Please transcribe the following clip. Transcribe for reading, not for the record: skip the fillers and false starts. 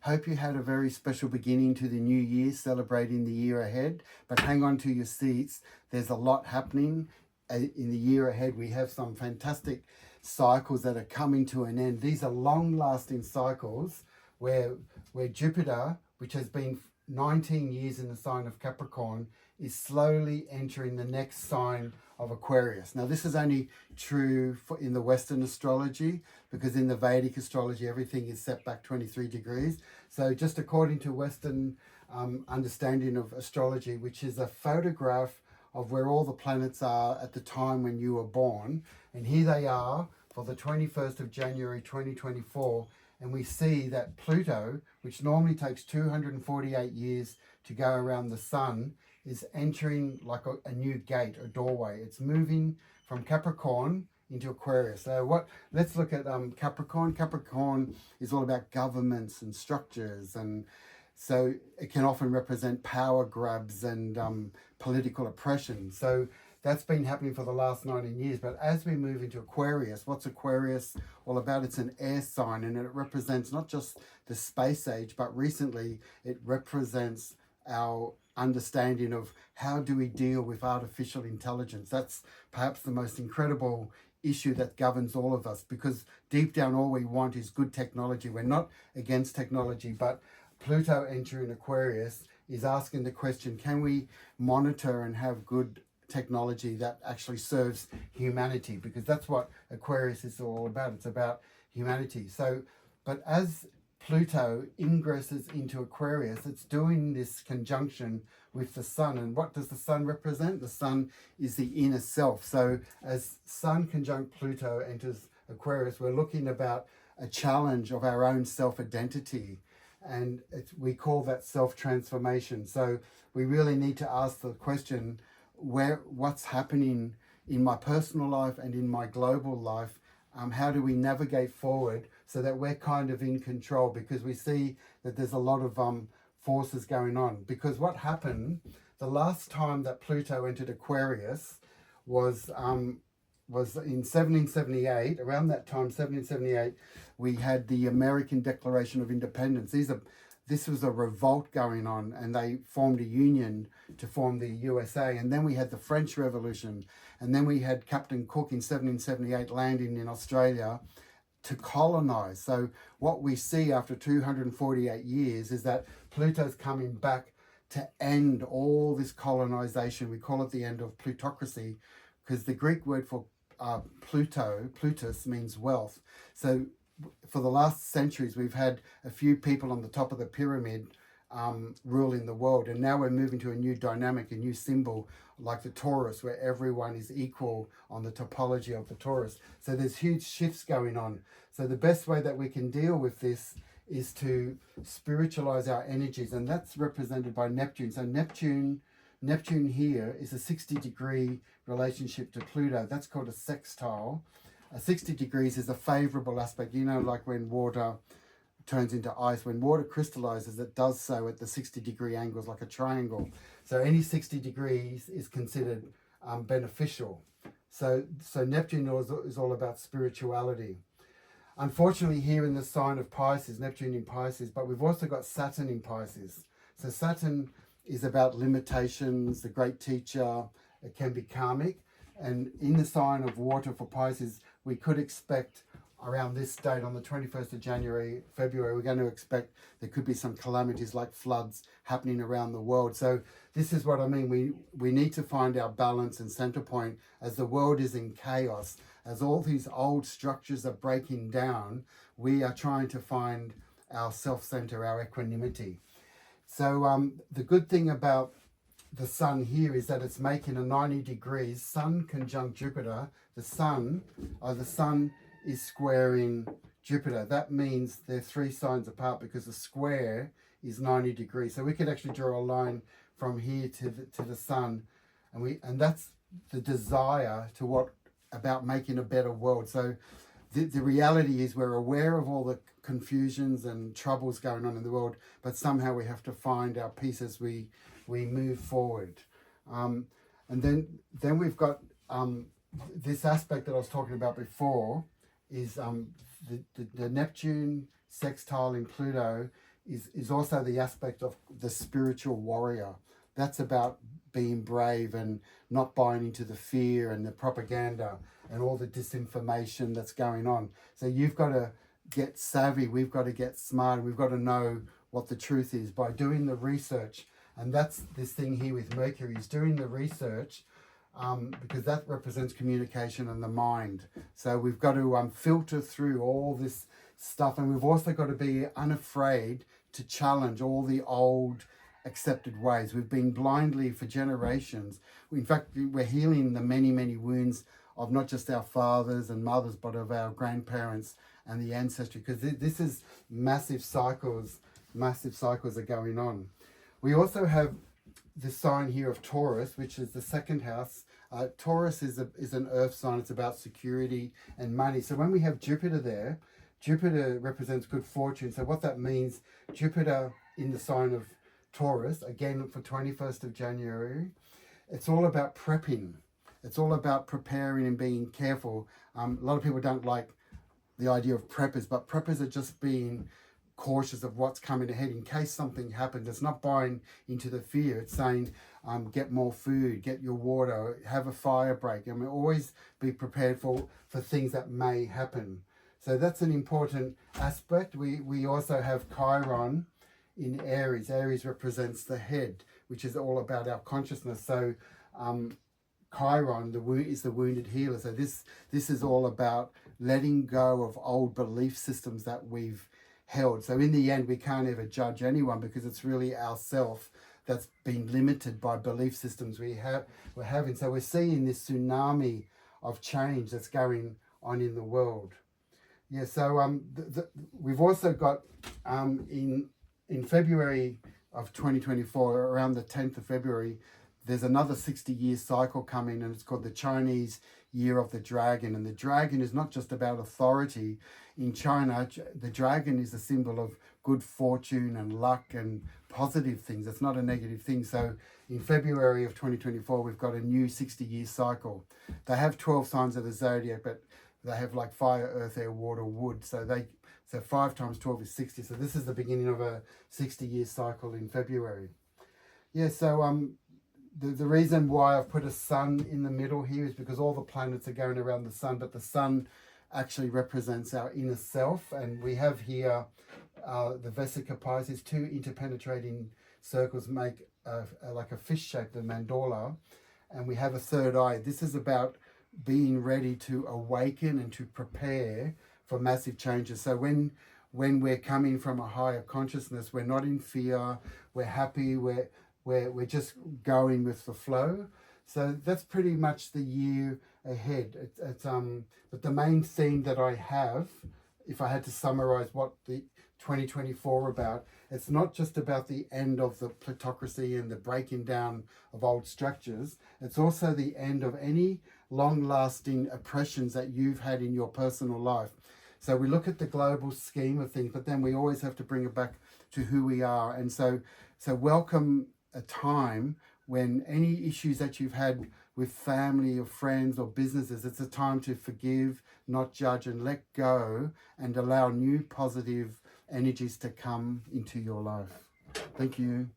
Hope you had a very special beginning to the new year, celebrating the year ahead. But hang on to your seats. There's a lot happening in the year ahead. We have some fantastic cycles that are coming to an end. These are long-lasting cycles where Jupiter, which has been 19 years in the sign of Capricorn, is slowly entering the next sign of Aquarius. Now, this is only true in the Western astrology, because in the Vedic astrology, everything is set back 23 degrees. So just according to Western understanding of astrology, which is a photograph of where all the planets are at the time when you were born. And here they are for the 21st of January 2024. And we see that Pluto, which normally takes 248 years to go around the sun, is entering like a new gate, a doorway. It's moving from Capricorn into Aquarius. So let's look at Capricorn. Capricorn is all about governments and structures, and so it can often represent power grabs and political oppression. So that's been happening for the last 19 years. But as we move into Aquarius, what's Aquarius all about? It's an air sign, and it represents not just the space age, but recently it represents our understanding of how do we deal with artificial intelligence. That's perhaps the most incredible issue that governs all of us, because deep down all we want is good technology. We're not against technology, but Pluto entering Aquarius is asking the question, can we monitor and have good technology that actually serves humanity? Because that's what Aquarius is all about. It's about humanity. So, but as Pluto ingresses into Aquarius, it's doing this conjunction with the sun. And what does the sun represent? The sun is the inner self. So as Sun conjunct Pluto enters Aquarius, we're looking about a challenge of our own self-identity. And we call that self-transformation. So we really need to ask the question, what's happening in my personal life and in my global life? How do we navigate forward so that we're kind of in control? Because we see that there's a lot of forces going on. Because what happened, the last time that Pluto entered Aquarius was in 1778. Around that time, 1778, we had the American Declaration of Independence. This was a revolt going on, and they formed a union to form the USA. And then we had the French Revolution, and then we had Captain Cook in 1778 landing in Australia to colonize. So what we see after 248 years is that Pluto's coming back to end all this colonization. We call it the end of plutocracy, because the Greek word for Plutus means wealth. So for the last centuries, we've had a few people on the top of the pyramid ruling the world. And now we're moving to a new dynamic, a new symbol, like the Taurus, where everyone is equal on the topology of the Taurus. So there's huge shifts going on. So the best way that we can deal with this is to spiritualize our energies. And that's represented by Neptune. So Neptune here is a 60-degree relationship to Pluto. That's called a sextile. 60 degrees is a favorable aspect. You know, like when water turns into ice, when water crystallizes, it does so at the 60-degree angles, like a triangle. So any 60 degrees is considered beneficial. So Neptune is all about spirituality. Unfortunately, here in the sign of Pisces, Neptune in Pisces, but we've also got Saturn in Pisces. So Saturn is about limitations, the great teacher. It can be karmic. And in the sign of water for Pisces, we could expect around this date, on the 21st of January, February, we're going to expect there could be some calamities like floods happening around the world. So this is what I mean. We need to find our balance and center point as the world is in chaos. As all these old structures are breaking down, we are trying to find our self-center, our equanimity. So the good thing about the sun here is that it's making a 90 degrees Sun conjunct Jupiter. The sun is squaring Jupiter. That means they're 3 signs apart, because the square is 90 degrees. So we could actually draw a line from here to the sun, and that's the desire about making a better world. So the reality is we're aware of all the confusions and troubles going on in the world, but somehow we have to find our peace as we move forward. And then we've got this aspect that I was talking about before, is the Neptune sextile in Pluto is also the aspect of the spiritual warrior. That's about being brave and not buying into the fear and the propaganda and all the disinformation that's going on. So you've got to get savvy, we've got to get smart, we've got to know what the truth is by doing the research. And that's this thing here with Mercury, is doing the research, because that represents communication and the mind. So we've got to filter through all this stuff, and we've also got to be unafraid to challenge all the old accepted ways. We've been blindly for generations. In fact, we're healing the many, many wounds of not just our fathers and mothers, but of our grandparents and the ancestry, because this is massive cycles are going on. We also have the sign here of Taurus, which is the second house. Taurus is an earth sign. It's about security and money. So when we have Jupiter there, Jupiter represents good fortune. So what that means, Jupiter in the sign of Taurus, again for 21st of January, it's all about prepping. It's all about preparing and being careful. A lot of people don't like the idea of preppers, but preppers are just being cautious of what's coming ahead in case something happens. It's not buying into the fear. It's saying, get more food, get your water, have a fire break. I mean, always be prepared for things that may happen. So that's an important aspect. We also have Chiron in Aries. Aries represents the head, which is all about our consciousness. So Chiron is the wounded healer. So this is all about letting go of old belief systems that we've held. So in the end, we can't ever judge anyone, because it's really ourself that's been limited by belief systems we're having. So we're seeing this tsunami of change that's going on in the world. Yeah. So we've also got in February of 2024, around the 10th of February, there's another 60-year cycle coming, and it's called the Chinese Year of the Dragon. And the dragon is not just about authority. In China, the dragon is a symbol of good fortune and luck and positive things. It's not a negative thing. So in February of 2024, we've got a new 60-year cycle. They have 12 signs of the zodiac, but they have like fire, earth, air, water, wood. So 5 times 12 is 60. So this is the beginning of a 60-year cycle in February. Yeah. So the reason why I've put a sun in the middle here is because all the planets are going around the sun, but the sun actually represents our inner self. And we have here the Vesica Pisces, 2 interpenetrating circles make like a fish shape, the mandala, and we have a third eye. This is about being ready to awaken and to prepare for massive changes. So when we're coming from a higher consciousness, we're not in fear, we're happy, we're just going with the flow. So that's pretty much the year ahead. But the main theme that I have, if I had to summarize what the 2024 about, it's not just about the end of the plutocracy and the breaking down of old structures. It's also the end of any long-lasting oppressions that you've had in your personal life. So we look at the global scheme of things, but then we always have to bring it back to who we are. And so welcome a time when any issues that you've had with family or friends or businesses, it's a time to forgive, not judge, and let go, and allow new positive energies to come into your life. Thank you.